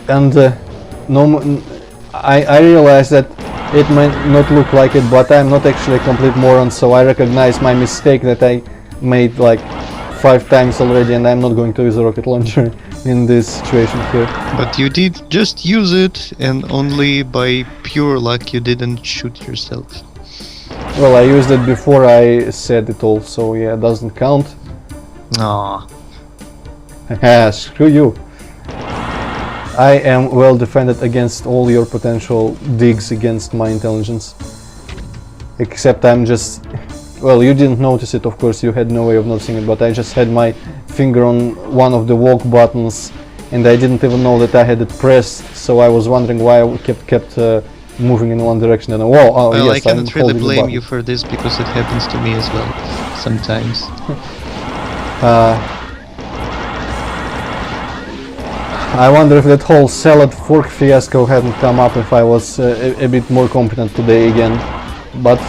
and I realize that it might not look like it, but I'm not actually a complete moron, so I recognize my mistake that I made like 5 times already, and I'm not going to use a rocket launcher in this situation here. But you did just use it, and only by pure luck you didn't shoot yourself. Well, I used it before I said it all, so yeah, it doesn't count. Ah. Haha, screw you. I am well defended against all your potential digs against my intelligence. Except I'm just... Well, you didn't notice it, of course, you had no way of noticing it, but I just had my finger on one of the walk buttons and I didn't even know that I had it pressed, so I was wondering why I kept moving in one direction, and whoa, oh well, yes, I cannot really blame you button. for this, because it happens to me as well, sometimes. I wonder if that whole salad fork fiasco hadn't come up if I was a bit more competent today again, but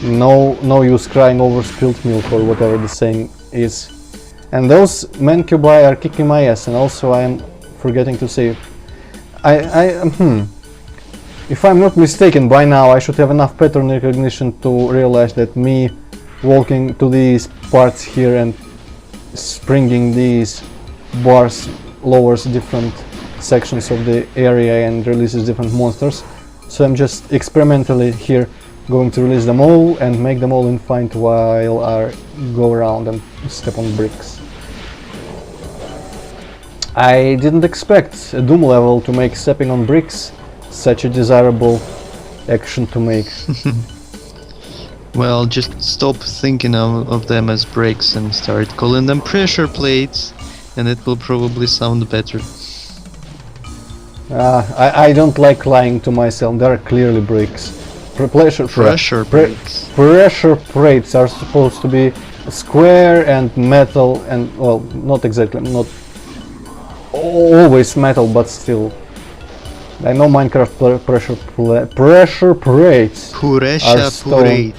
no use crying over spilt milk, or whatever the saying is. And those mancubi are kicking my ass, and also I am forgetting to say, if I'm not mistaken, by now I should have enough pattern recognition to realize that me walking to these parts here and springing these bars lowers different sections of the area and releases different monsters. So I'm just experimentally here going to release them all and make them all infinite while I go around and step on bricks. I didn't expect a Doom level to make stepping on bricks such a desirable action to make. Well, just stop thinking of them as bricks and start calling them pressure plates, and it will probably sound better. I don't like lying to myself, they are clearly bricks. Pressure plates are supposed to be square and metal, and well, not exactly, not always metal, but still. I know Minecraft pressure plates are stone.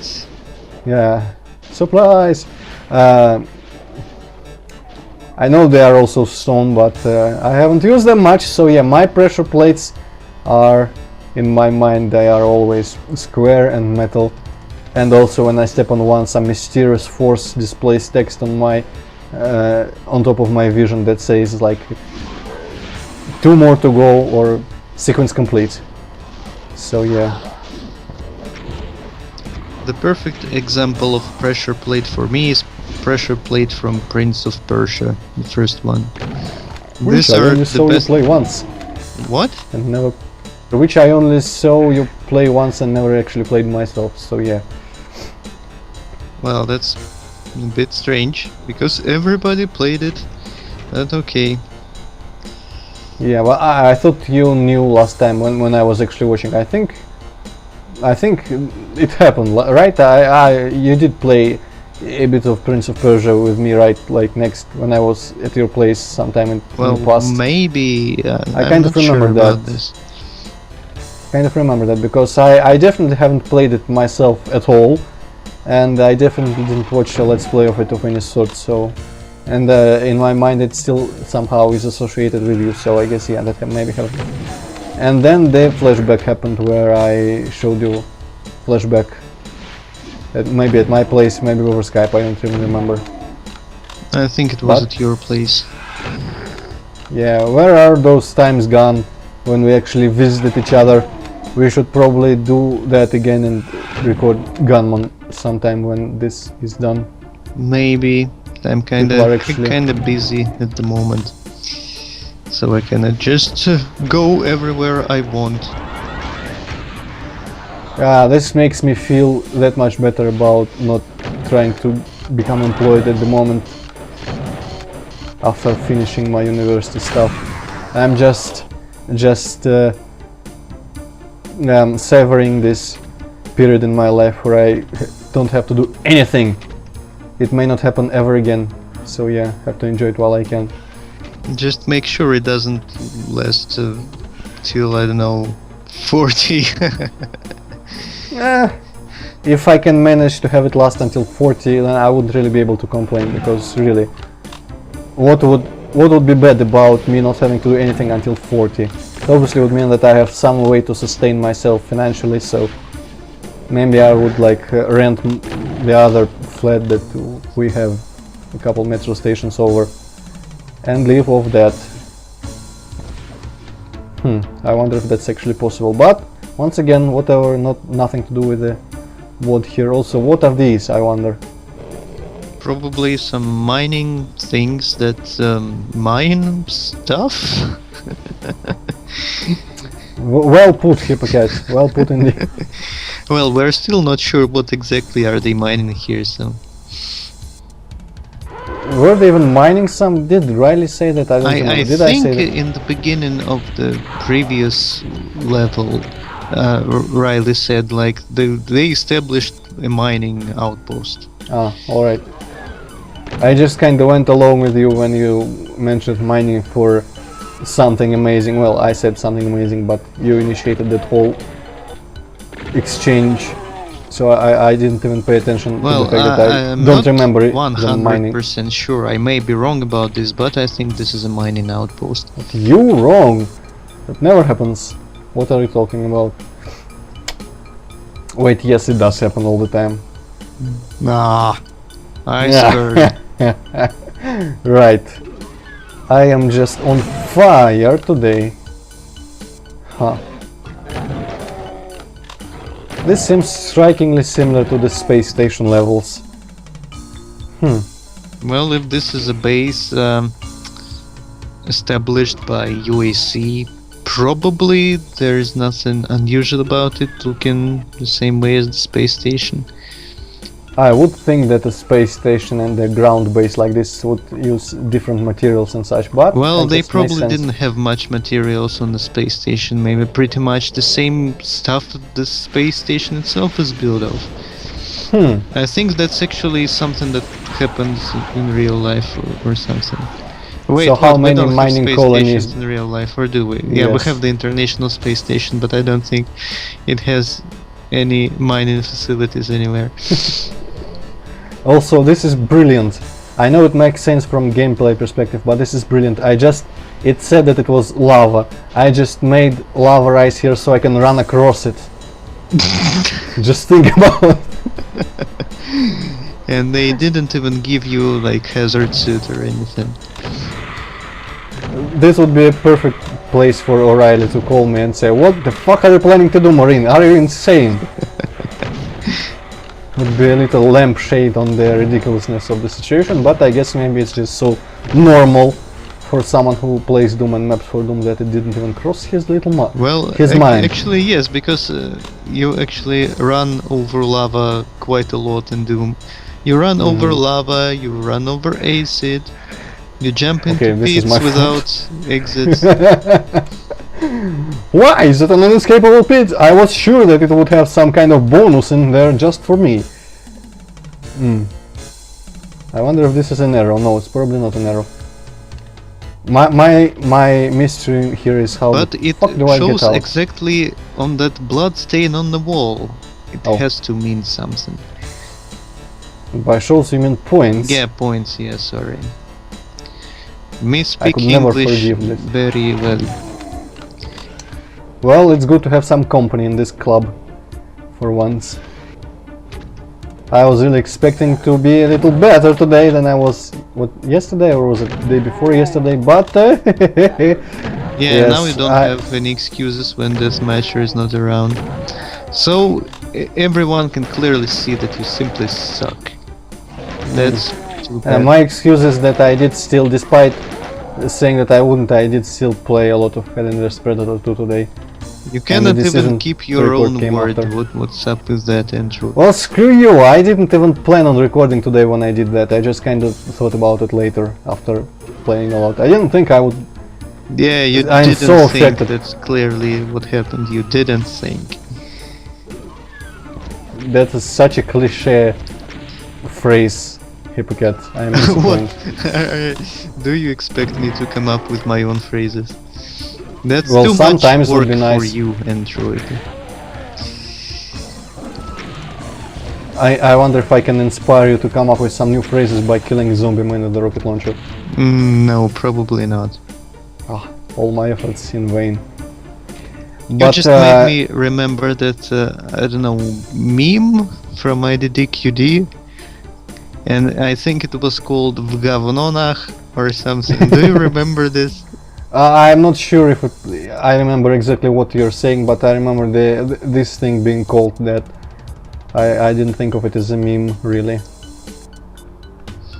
Yeah, supplies. I know they are also stone, but I haven't used them much, so yeah, my pressure plates are, in my mind, they are always square and metal. And also when I step on one, some mysterious force displays text on my on top of my vision that says like 2 more to go or sequence complete. So yeah. The perfect example of pressure plate for me is pressure plate from Prince of Persia, the first one. Which I only saw you play once. What? And never. Which I only saw you play once and never actually played myself, so yeah. Well, that's a bit strange, because everybody played it, but okay. Yeah, well, I thought you knew last time when I was actually watching. I think it happened, right? You did play a bit of Prince of Persia with me, right? Like next when I was at your place sometime in the past. Maybe. I kind of remember that. Kind of remember that because I definitely haven't played it myself at all, and I definitely didn't watch a let's play of it of any sort. So. And in my mind it still somehow is associated with you, so I guess yeah, that maybe happened. And then the flashback happened where I showed you flashback, maybe at my place, maybe over Skype, I don't even remember. I think it was at your place. Yeah, where are those times gone when we actually visited each other? We should probably do that again and record Gunman sometime when this is done. Maybe. I'm kinda busy at the moment, so I cannot just go everywhere I want. This makes me feel that much better about not trying to become employed at the moment after finishing my university stuff. I'm just savoring this period in my life where I don't have to do anything. It may not happen ever again, so yeah, have to enjoy it while I can. Just make sure it doesn't last till, I don't know, 40. If I can manage to have it last until 40, then I wouldn't really be able to complain, because really, what would what would be bad about me not having to do anything until 40? It obviously would mean that I have some way to sustain myself financially, so maybe I would like rent the other flat that we have a couple metro stations over and live off that. I wonder if that's actually possible, but once again, whatever, nothing to do with the wood here. Also, what are these, I wonder? Probably some mining things that mine stuff. Well put, Hippocat. Well put indeed. Well, we're still not sure what exactly are they mining here, so... Were they even mining some? Did Riley say that? I don't remember. I Did think I say that? in the beginning of the previous level, Riley said like they established a mining outpost. Ah, alright. I just kinda went along with you when you mentioned mining for something amazing. Well, I said something amazing, but you initiated that whole exchange, so I didn't even pay attention to the fact that I don't remember it. 100% sure. I may be wrong about this, but I think this is a mining outpost. You wrong. That never happens. What are you talking about? Wait, yes, it does happen all the time. Ah, I swear. Right. I am just on fire today. Huh. This seems strikingly similar to the space station levels. Well, if this is a base established by UAC, probably there is nothing unusual about it, looking the same way as the space station. I would think that a space station and a ground base like this would use different materials and such, but... Well, they probably didn't have much materials on the space station, maybe pretty much the same stuff that the space station itself is built of. I think that's actually something that happens in real life or something. Wait, so how we many don't mining have space colonies stations in real life, or do we? Yeah, we Yes. have the International Space Station, but I don't think it has any mining facilities anywhere. Also, this is brilliant. I know it makes sense from gameplay perspective, but this is brilliant. It said that it was lava. I just made lava rise here so I can run across it. Just think about it. And they didn't even give you like hazard suit or anything. This would be a perfect place for O'Reilly to call me and say, "What the fuck are you planning to do, Marine? Are you insane?" Would be a little lampshade on the ridiculousness of the situation, but I guess maybe it's just so normal for someone who plays Doom and maps for Doom that it didn't even cross his little mind. Well, mind. actually yes, because you actually run over lava quite a lot in Doom. You run over lava, you run over acid, you jump into pits without exits. Why is it an unescapable pit? I was sure that it would have some kind of bonus in there just for me. I wonder if this is an arrow. No, it's probably not an arrow. My mystery here is how but the it fuck do I get shows out? exactly on that blood stain on the wall. It has to mean something. By shows you mean points? Yeah, points, yeah, sorry. Me I speak could never English forgive this. very well. Well, it's good to have some company in this club, for once. I was really expecting to be a little better today than I was, yesterday, or was it the day before yesterday, but... yeah, yes, now you don't have any excuses when Deathmatcher is not around. So, everyone can clearly see that you simply suck. That's too bad. my excuse is that I did still, despite saying that I wouldn't, I did still play a lot of Hell Inverse Predator 2 today. You cannot even decision keep your report own came word. after. What's up with that, Antroid? Well, screw you! I didn't even plan on recording today when I did that. I just kind of thought about it later, after playing a lot. I didn't think I would... Yeah, you I'm didn't so think affected. that's clearly what happened. You didn't think. That is such a cliche phrase, Hippocat. I am disappointed. Do you expect me to come up with my own phrases? That's Well, too sometimes much would work be nice. for you, Antroid. I wonder if I can inspire you to come up with some new phrases by killing a zombie man with the rocket launcher. No, probably not. Ah, all my efforts in vain. You just made me remember that, I don't know, meme from IDDQD, and I think it was called "В говнонах" or something. Do you remember this? I'm not sure if I remember exactly what you're saying, but I remember this thing being called that. I didn't think of it as a meme, really.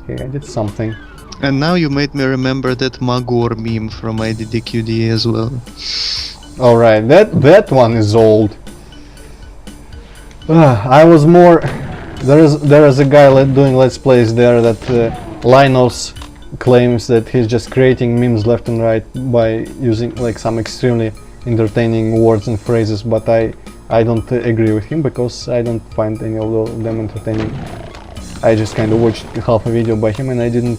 Okay, I did something. And now you made me remember that Magor meme from IDDQD as well. Alright, that one is old. I was more... There is a guy doing Let's Plays there that Linus claims that he's just creating memes left and right by using like some extremely entertaining words and phrases, but I don't agree with him because I don't find any of them entertaining. I just kind of watched half a video by him and I didn't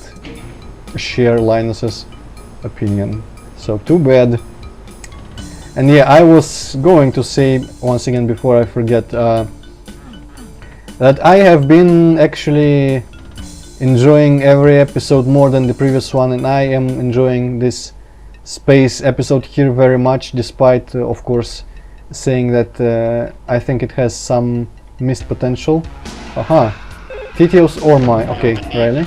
share Linus's opinion. So too bad. And yeah, I was going to say once again before I forget that I have been actually enjoying every episode more than the previous one, and I am enjoying this space episode here very much, despite of course saying that I think it has some missed potential. Aha, Titios or my, okay, Riley.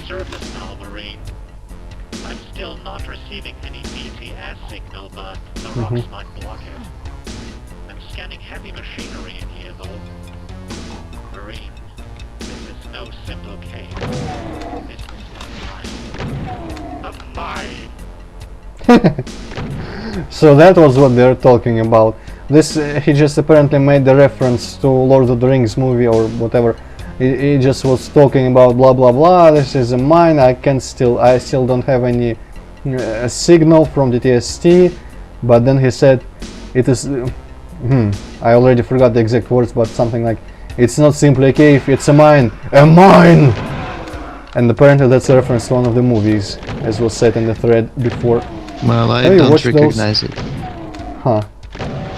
I'm still not receiving any DTS signal, but the rocks might block it. I'm scanning heavy machinery in here though. Marine, this is no simple case. This is a mine. So that was what they're talking about. This he just apparently made the reference to Lord of the Rings movie or whatever. He just was talking about blah blah blah. This is a mine. I still don't have any signal from DTS-T. But then he said, "It is." I already forgot the exact words, but something like, "It's not simply a cave. It's a mine. A mine." And apparently that's a reference to one of the movies, as was said in the thread before. Well, I don't recognize it. Huh.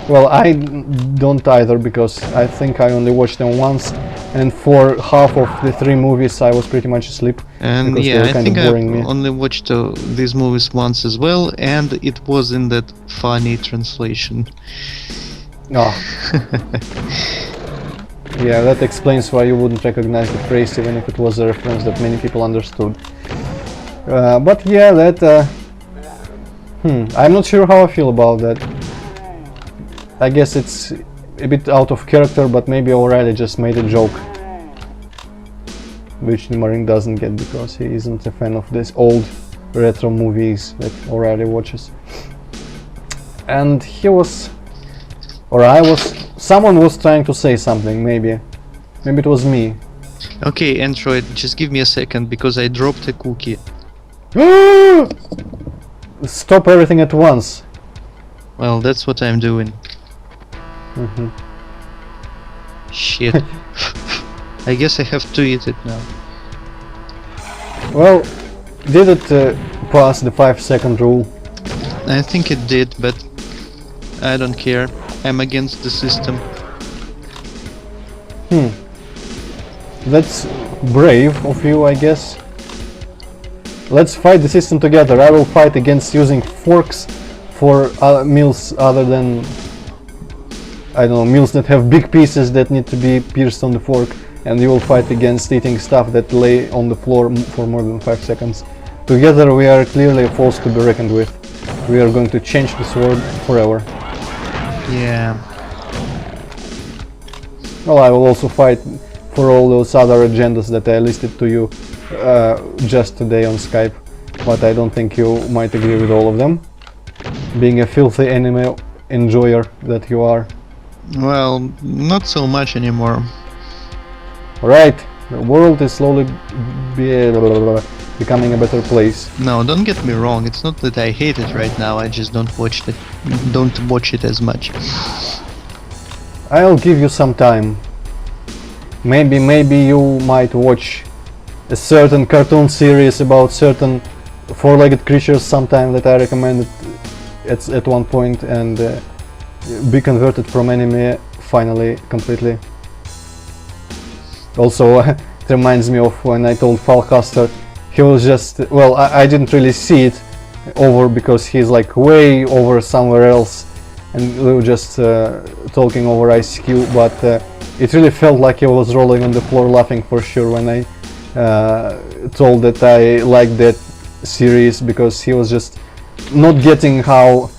Well, I don't either, because I think I only watched them once, and for half of the 3 movies I was pretty much asleep. And yeah, I think I only watched these movies once as well, and it was in that funny translation. Oh. Yeah, that explains why you wouldn't recognize the phrase, even if it was a reference that many people understood. But yeah, that... I'm not sure how I feel about that. I guess it's a bit out of character, but maybe O'Reilly just made a joke, which the Marine doesn't get because he isn't a fan of these old retro movies that O'Reilly watches. And he was, or I was, someone was trying to say something, maybe it was me. Okay, Antroid, just give me a second because I dropped a cookie. Stop everything at once. Well, that's what I'm doing. Shit. I guess I have to eat it now. Well, did it pass the 5-second rule? I think it did, but I don't care. I'm against the system. That's brave of you, I guess. Let's fight the system together. I will fight against using forks for meals other than, I don't know, meals that have big pieces that need to be pierced on the fork, and you will fight against eating stuff that lay on the floor for more than 5 seconds. Together we are clearly a force to be reckoned with. We are going to change this world forever. Yeah. Well, I will also fight for all those other agendas that I listed to you just today on Skype, but I don't think you might agree with all of them, being a filthy anime enjoyer that you are. Well, not so much anymore. Right, the world is slowly becoming a better place. No, don't get me wrong, it's not that I hate it right now, I just don't watch it as much. I'll give you some time. Maybe you might watch a certain cartoon series about certain four-legged creatures sometime that I recommended at one point, and be converted from anime finally completely. Also, it reminds me of when I told Falcaster, he was just, well, I didn't really see it over because he's like way over somewhere else, and we were just talking over ICQ, but it really felt like he was rolling on the floor laughing for sure when I told that I liked that series, because he was just not getting how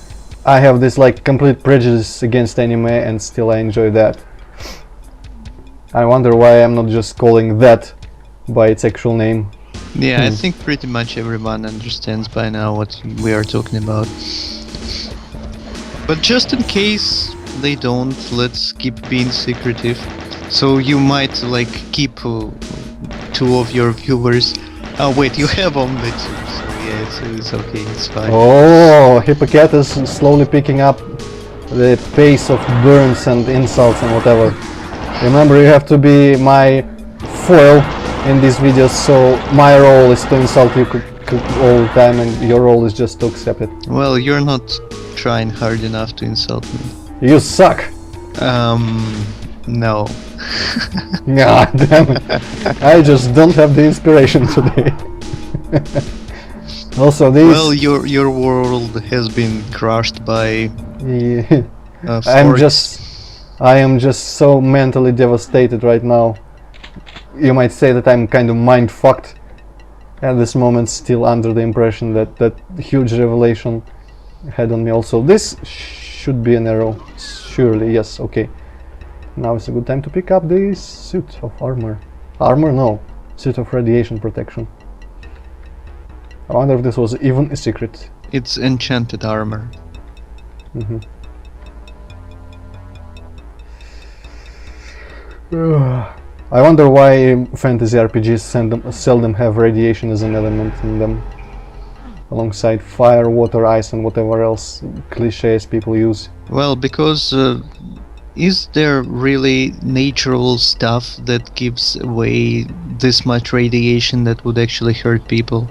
I have this like complete prejudice against anime and still I enjoy that. I wonder why I'm not just calling that by its actual name. Yeah, I think pretty much everyone understands by now what we are talking about. But just in case they don't, let's keep being secretive. So you might like keep 2 of your viewers. Oh wait, you have only 2, so yeah, it's okay, it's fine. Oh, Hippocat is slowly picking up the pace of burns and insults and whatever. Remember, you have to be my foil in these videos, so my role is to insult you all the time and your role is just to accept it. Well, you're not trying hard enough to insult me. You suck! No. God damn it. I just don't have the inspiration today. Also, these... Well, your world has been crushed by... Yeah. forks. I am just so mentally devastated right now. You might say that I'm kind of mind-fucked at this moment, still under the impression that that huge revelation had on me also. This should be an arrow, surely, yes, okay. Now is a good time to pick up this suit of armor. Armor? No. Suit of radiation protection. I wonder if this was even a secret. It's enchanted armor. I wonder why fantasy RPGs seldom have radiation as an element in them, alongside fire, water, ice and whatever else cliches people use. Well, because is there really natural stuff that gives away this much radiation that would actually hurt people?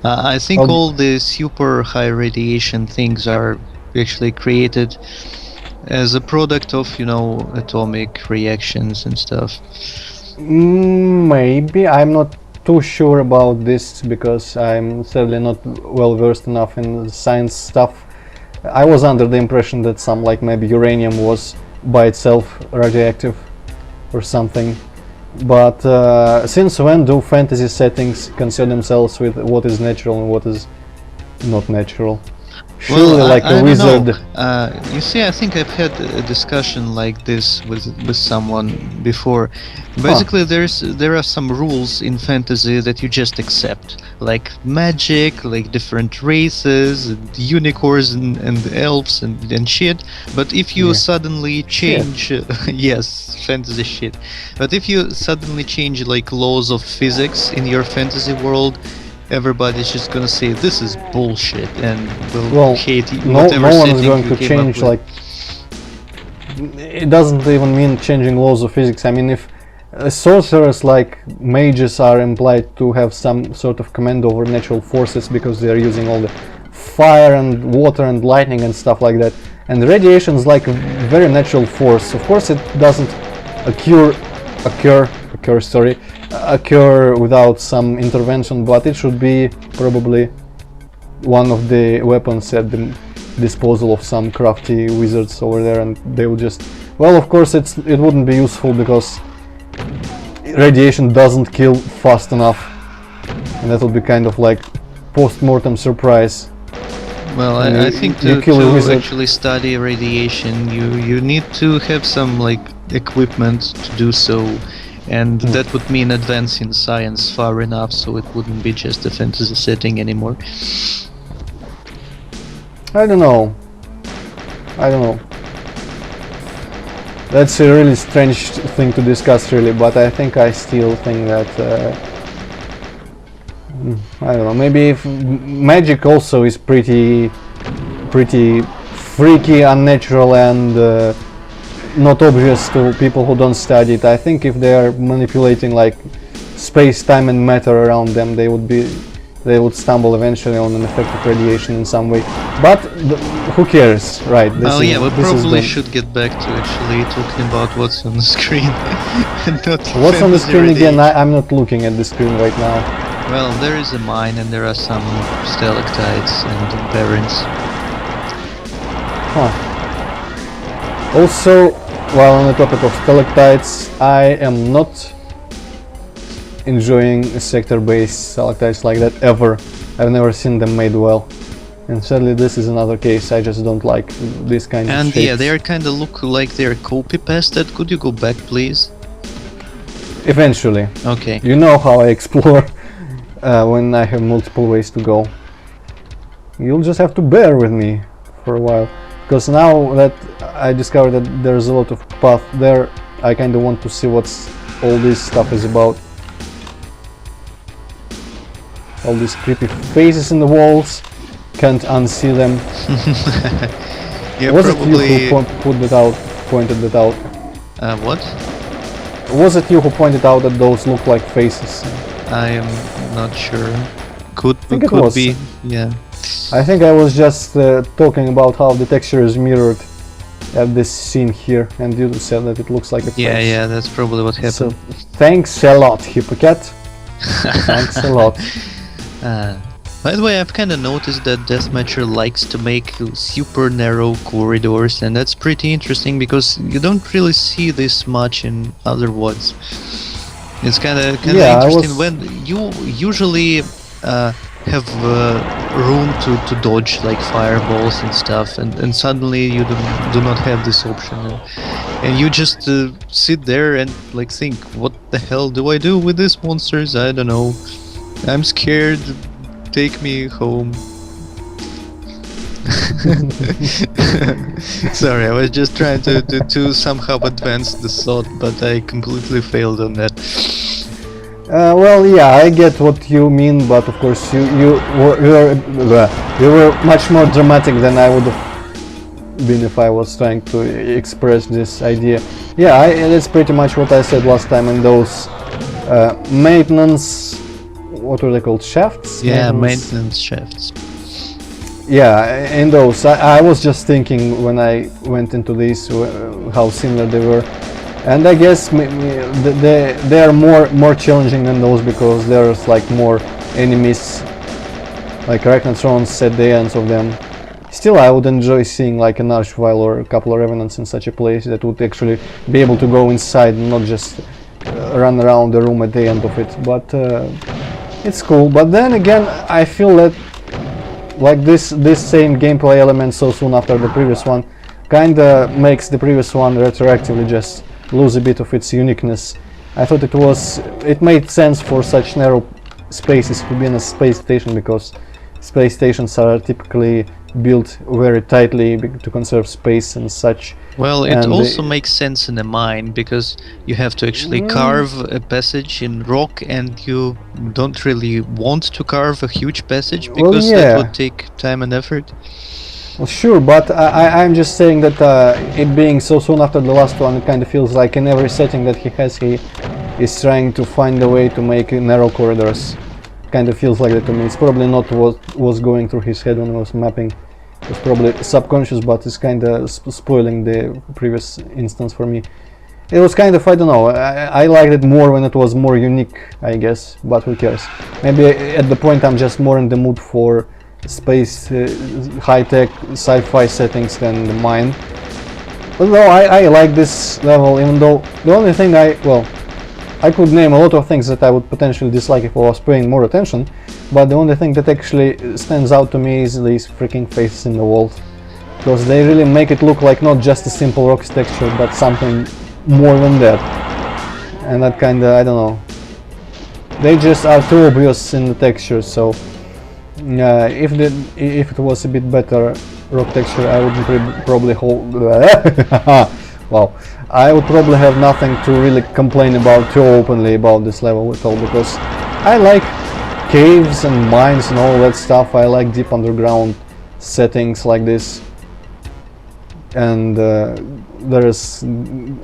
I think all the super high radiation things are actually created as a product of, you know, atomic reactions and stuff. Maybe. I'm not too sure about this because I'm certainly not well versed enough in science stuff. I was under the impression that some, like maybe uranium was by itself radioactive or something. But since when do fantasy settings concern themselves with what is natural and what is not natural? Surely, well, like I a don't wizard. know. You see, I think I've had a discussion like this with someone before. Basically, there are some rules in fantasy that you just accept, like magic, like different races, and unicorns and elves and shit. But if you suddenly change, yes, fantasy shit. But if you suddenly change like laws of physics in your fantasy world, everybody's just gonna say this is bullshit and will hate whatever no one is setting going you to came change, up with. like, it doesn't even mean changing laws of physics. I mean, if sorcerers like mages are implied to have some sort of command over natural forces because they are using all the fire and water and lightning and stuff like that, and radiation is like a very natural force. Of course it doesn't occur without some intervention, but it should be probably one of the weapons at the disposal of some crafty wizards over there, and they would just, well, of course it wouldn't be useful because radiation doesn't kill fast enough, and that would be kind of like post-mortem surprise. Well, I think to actually study radiation, you need to have some like equipment to do so, and that would mean advancing science far enough so it wouldn't be just a fantasy setting anymore. I don't know. That's a really strange thing to discuss, really, but I think I still think that I don't know, maybe if magic also is pretty freaky, unnatural and not obvious to people who don't study it. I think if they are manipulating like space, time and matter around them, they would be they would stumble eventually on an effective radiation in some way. But who cares, right? Oh yeah, we probably should get back to actually talking about what's on the screen. And not what's on the fantasy screen again? radiation. I'm not looking at the screen right now. Well, there is a mine and there are some stalactites and parents. Huh. Also, while on the topic of stalactites, I am not enjoying sector-based stalactites like that ever. I've never seen them made well. And sadly this is another case, I just don't like this kind of And shapes. yeah, they are kind of look like they're copy-pasted. Could you go back, please? Eventually. Okay. You know how I explore when I have multiple ways to go. You'll just have to bear with me for a while. Because now that I discovered that there's a lot of path there, I kinda want to see what's all this stuff is about. All these creepy faces in the walls, can't unsee them. Yeah, Was probably. it you who pointed that out? What? Was it you who pointed out that those look like faces? I am not sure. Could think it could was. be. Yeah. I think I was just talking about how the texture is mirrored at this scene here, and you said that it looks like a face. Yeah, that's probably what happened. So, thanks a lot, Hippocat. Thanks a lot. By the way, I've kind of noticed that Deathmatcher likes to make super narrow corridors, and that's pretty interesting because you don't really see this much in other WODs. It's kind of Yeah, interesting when you usually have room to dodge like fireballs and stuff, and suddenly you do not have this option, and you just sit there and like think, what the hell do I do with these monsters? I don't know. I'm scared. Take me home. Sorry, I was just trying to somehow advance the thought, but I completely failed on that. Well, yeah, I get what you mean, but of course you were much more dramatic than I would have been if I was trying to express this idea. Yeah, that's pretty much what I said last time in those maintenance. What were they called? Shafts? Yeah, maintenance shafts. Yeah, in those. I was just thinking when I went into these how similar they were, and I guess they are more challenging than those because there's like more enemies, like Arachnotrons at the ends of them. Still, I would enjoy seeing like an Archvile or a couple of Revenants in such a place that would actually be able to go inside and not just run around the room at the end of it. But it's cool. But then again, I feel that like this same gameplay element so soon after the previous one kinda makes the previous one retroactively just lose a bit of its uniqueness. I thought it made sense for such narrow spaces to be in a space station because space stations are typically built very tightly to conserve space and such. Well, it also makes sense in a mine because you have to actually carve a passage in rock, and you don't really want to carve a huge passage because that would take time and effort. Well, sure, but I'm just saying that it being so soon after the last one, it kind of feels like in every setting that he is trying to find a way to make narrow corridors. Kind of feels like that to me. It's probably not what was going through his head when he was mapping. It was probably subconscious, but it's kind of spoiling the previous instance for me. It was kind of, I don't know, I liked it more when it was more unique, I guess, but who cares. Maybe at the point I'm just more in the mood for space, high-tech, sci-fi settings than mine. But no, I like this level, even though the only thing I could name a lot of things that I would potentially dislike if I was paying more attention, but the only thing that actually stands out to me is these freaking faces in the walls. Because they really make it look like not just a simple rock texture, but something more than that. And that kinda, I don't know. They just are too obvious in the texture, so if it was a bit better rock texture, I would probably hold. Wow. I would probably have nothing to really complain about too openly about this level at all, because I like caves and mines and all that stuff. I like deep underground settings like this. and there's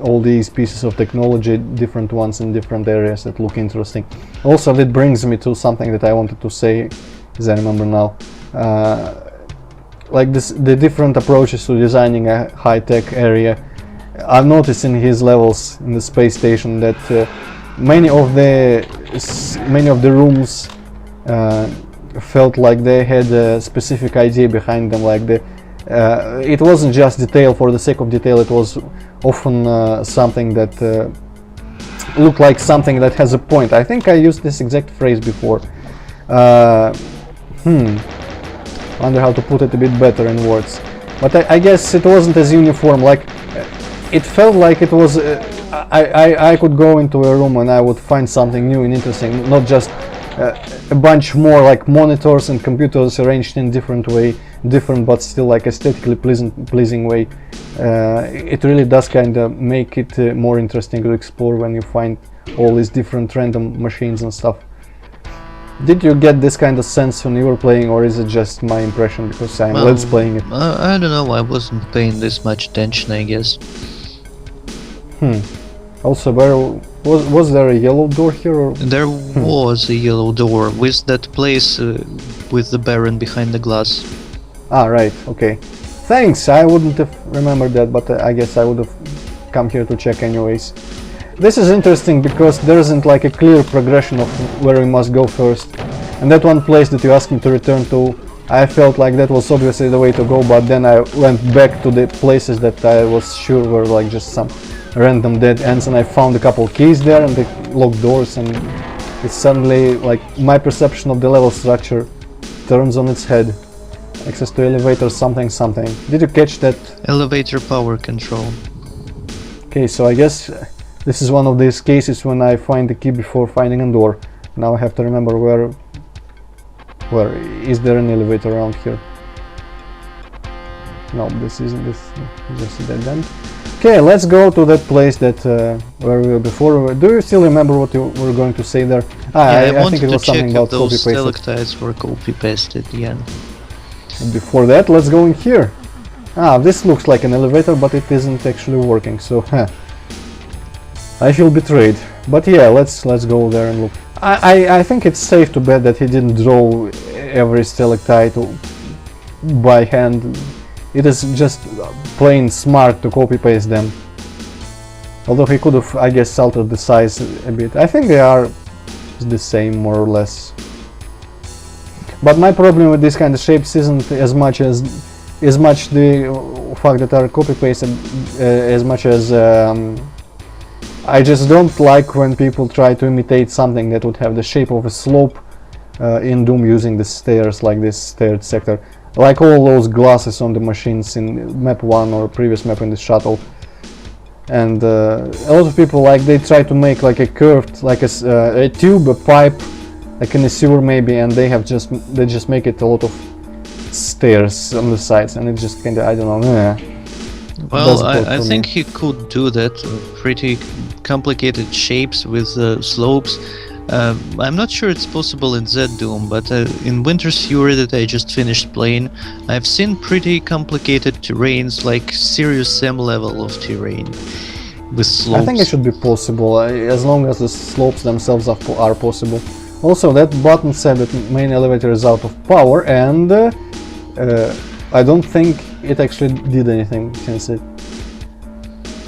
all these pieces of technology, different ones in different areas that look interesting. Also, that brings me to something that I wanted to say, as I remember now. Like the different approaches to designing a high-tech area. I've noticed in his levels in the space station that many of the rooms felt like they had a specific idea behind them. Like it wasn't just detail for the sake of detail. It was often something that looked like something that has a point. I think I used this exact phrase before. Wonder how to put it a bit better in words. But I guess it wasn't as uniform. Like it felt like it was. I could go into a room and I would find something new and interesting, not just a bunch more like monitors and computers arranged in different way, different but still like aesthetically pleasing way. It really does kind of make it more interesting to explore when you find all these different random machines and stuff. Did you get this kind of sense when you were playing, or is it just my impression because I'm let's playing it? I don't know, I wasn't paying this much attention, I guess. Also, was there a yellow door here? Or? There was a yellow door with that place with the Baron behind the glass. Ah, right, okay. Thanks, I wouldn't have remembered that, but I guess I would have come here to check anyways. This is interesting because there isn't like a clear progression of where we must go first. And that one place that you asked me to return to, I felt like that was obviously the way to go, but then I went back to the places that I was sure were like just some random dead ends, and I found a couple keys there and the locked doors, and it's suddenly like my perception of the level structure turns on its head. Access to elevator something. Did you catch that? Elevator power control. Okay, so I guess this is one of these cases when I find the key before finding a door. Now I have to remember where is there an elevator around here? No, this isn't. This is just a dead end. Okay, let's go to that place that where we were before. Do you still remember what you were going to say there? I think it was something about those copy-pasted. stalactites were copy-pasted, yeah. Before that, let's go in here. This looks like an elevator, but it isn't actually working, so I feel betrayed. But yeah, let's go there and look. I think it's safe to bet that he didn't draw every stalactite by hand. It is just plain smart to copy-paste them. Although he could have, I guess, altered the size a bit. I think they are the same, more or less. But my problem with this kind of shapes isn't as much the fact that are copy-pasted as much as I just don't like when people try to imitate something that would have the shape of a slope in Doom using the stairs, like this third sector. Like all those glasses on the machines in map 1 or previous map in the shuttle. And a lot of people, like, they try to make like a curved, like a tube, a pipe, like in a sewer maybe, and they just make it a lot of stairs on the sides, and it just kind of, I don't know. Well, I think he could do that. Pretty complicated shapes with slopes. I'm not sure it's possible in Z-Doom, but in Winter's Fury that I just finished playing, I've seen pretty complicated terrains, like serious Sam level of terrain with slopes. I think it should be possible, as long as the slopes themselves are possible. Also, that button said that main elevator is out of power, and I don't think it actually did anything since it...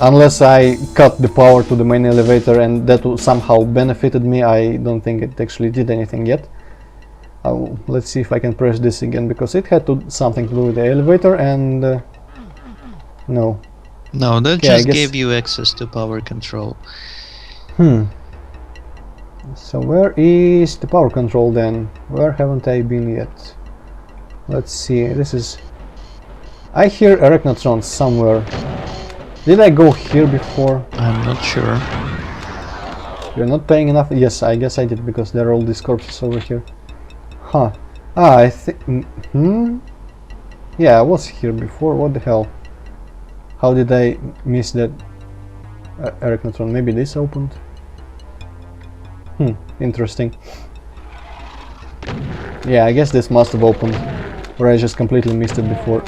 Unless I cut the power to the main elevator and that somehow benefited me, I don't think it actually did anything yet. Let's see if I can press this again, because it had something to do with the elevator, and no. No, that just gave you access to power control. So where is the power control then? Where haven't I been yet? Let's see, this is... I hear Arachnotrons somewhere. Did I go here before? I'm not sure. You're not paying enough? Yes, I guess I did, because there are all these corpses over here. Huh. I think... Yeah, I was here before, what the hell? How did I miss that Arachnotron? Maybe this opened? Interesting. Yeah, I guess this must have opened, or I just completely missed it before.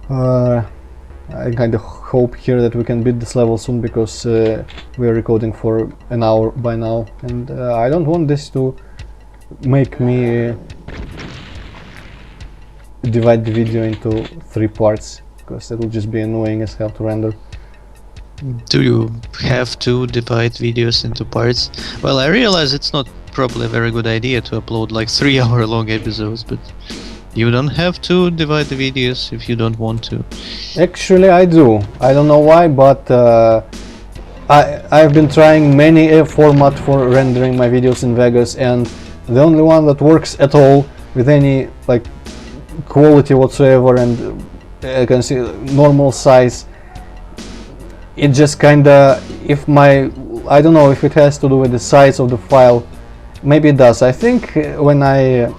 I kind of hope here that we can beat this level soon, because we are recording for an hour by now, and I don't want this to make me divide the video into 3 parts, because that will just be annoying as hell to render. Do you have to divide videos into parts? Well, I realize it's not probably a very good idea to upload like 3-hour long episodes, but you don't have to divide the videos if you don't want to. Actually, I do. I don't know why, but I've been trying many formats for rendering my videos in Vegas, and the only one that works at all with any like quality whatsoever, and I can see normal size, it just kinda, if my, I don't know if it has to do with the size of the file, maybe it does. I think when I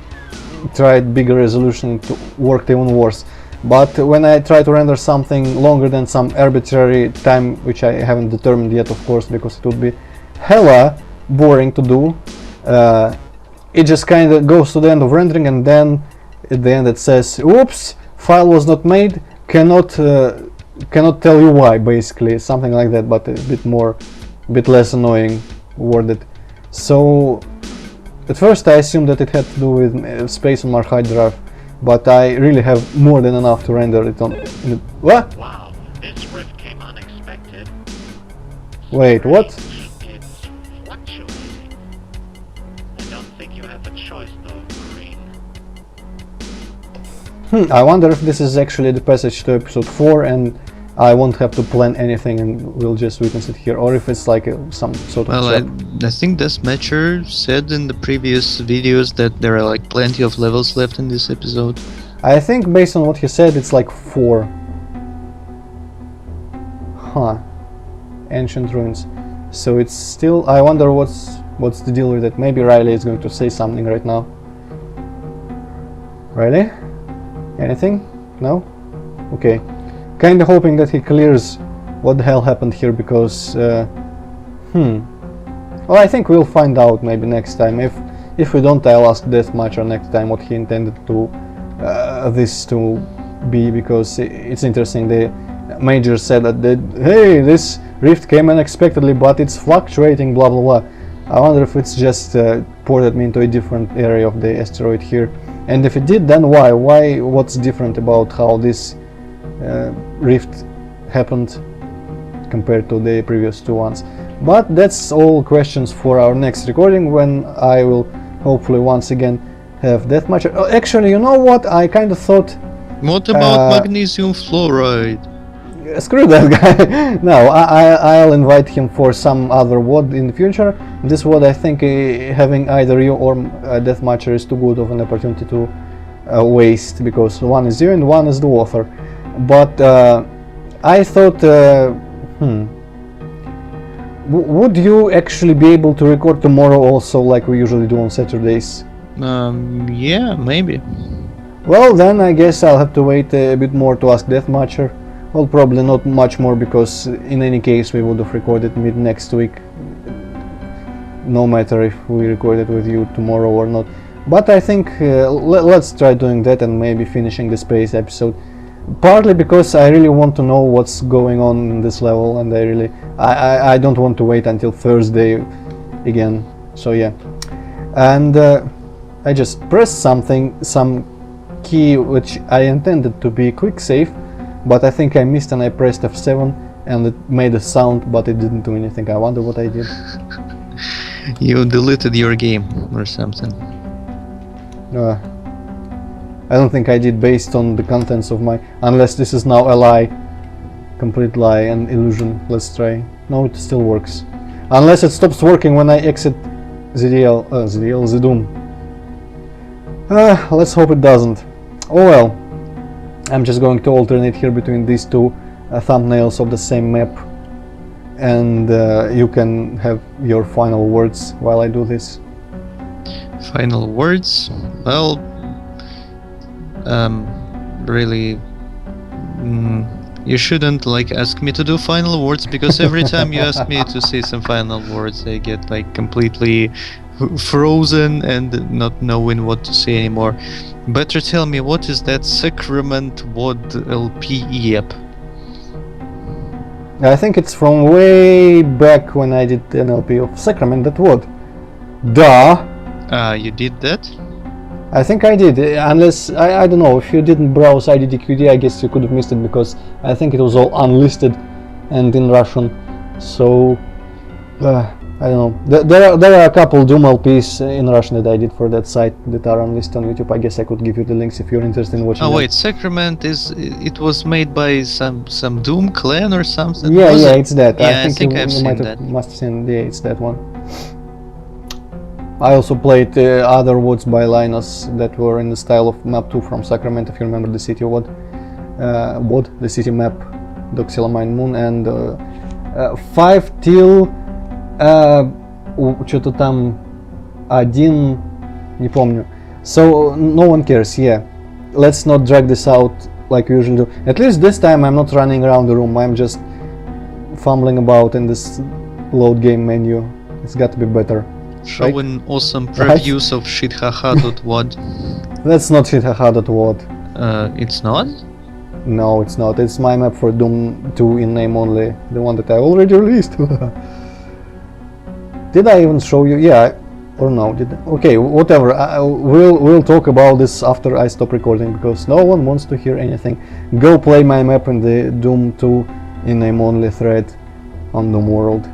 tried bigger resolution it worked even worse, but when I try to render something longer than some arbitrary time, which I haven't determined yet, of course, because it would be hella boring to do, it just kinda goes to the end of rendering, and then at the end it says, "Oops, file was not made, cannot tell you why," basically, something like that, but a bit less annoying worded. So at first I assumed that it had to do with space on my hard drive, but I really have more than enough to render it on. What? Wow, this rift came unexpected. Wait, what? It's fluctuating. I don't think you have a choice though, Marine. I wonder if this is actually the passage to episode 4 and I won't have to plan anything and we'll just witness it here, or if it's like some sort of Well, trap. I think Deathmatcher said in the previous videos that there are like plenty of levels left in this episode. I think based on what he said it's like 4. Huh. Ancient ruins. So it's still, I wonder what's the deal with it. Maybe Riley is going to say something right now. Riley? Anything? No? Okay. Kinda hoping that he clears what the hell happened here, because well, I think we'll find out maybe next time. If we don't, I'll ask Deathmatcher next time what he intended to this to be, because it's interesting. The Major said that hey, this rift came unexpectedly, but it's fluctuating, blah blah blah. I wonder if it's just ported me into a different area of the asteroid here, and if it did, then why? What's different about how this rift happened compared to the previous 2 ones? But that's all questions for our next recording, when I will hopefully once again have Deathmatcher. Oh, actually, you know what? I kind of thought, What about magnesium fluoride? screw that guy. No, I'll invite him for some other WOD in the future. This WOD, I think having either you or Deathmatcher is too good of an opportunity to waste, because one is you and one is the author. But I thought, would you actually be able to record tomorrow also, like we usually do on Saturdays? Yeah, maybe. Well, then I guess I'll have to wait a bit more to ask Deathmatcher. Well, probably not much more, because in any case we would have recorded mid next week, no matter if we recorded with you tomorrow or not. But I think let's try doing that and maybe finishing the space episode. Partly because I really want to know what's going on in this level, and I don't want to wait until Thursday again. So yeah, and I just pressed some key which I intended to be quick save, but I think I missed and I pressed F7 and it made a sound, but it didn't do anything. I wonder what I did. You deleted your game or something. I don't think I did, based on the contents of my... Unless this is now a lie. Complete lie and illusion. Let's try. No, it still works. Unless it stops working when I exit the Doom. Let's hope it doesn't. Oh well. I'm just going to alternate here between these 2 thumbnails of the same map. And you can have your final words while I do this. Final words? Well, really, You shouldn't like ask me to do final words, because every time you ask me to say some final words, I get like completely frozen and not knowing what to say anymore. Better tell me, what is that Sacrament WOD LP yep? I think it's from way back when I did an LP of Sacrament that would. Duh! You did that? I think I did, unless, I don't know, if you didn't browse IDDQD, I guess you could have missed it, because I think it was all unlisted and in Russian, so, I don't know. There are a couple Doom LPs in Russian that I did for that site that are unlisted on YouTube. I guess I could give you the links if you're interested in watching Oh them. wait, Sacrament it was made by some Doom clan or something? Yeah, Was yeah, it? it's that. Yeah, I think I've you seen might that. must have seen, yeah, it's that one. I also played other WODs by Linus that were in the style of map 2 from Sacramento, if you remember the city WOD. WOD, the city map, Doxylamine Moon, and 5 till что-то там 1, не помню. So no one cares, yeah. Let's not drag this out like we usually do. At least this time I'm not running around the room, I'm just fumbling about in this load game menu. It's got to be better. Showing awesome previews of shithaha.wad. That's not shithaha.wad. It's not? No, it's not. It's my map for Doom 2 in name only. The one that I already released. Did I even show you? Yeah, or no? Did I? Okay, whatever. We'll talk about this after I stop recording, because no one wants to hear anything. Go play my map in the Doom 2 in name only thread on Doom World.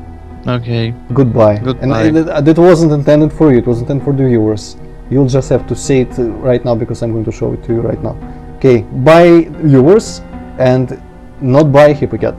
Okay. Goodbye. Goodbye. And that wasn't intended for you. It was intended for the viewers. You'll just have to say it right now, because I'm going to show it to you right now. Okay, bye viewers, and not bye Hippocats.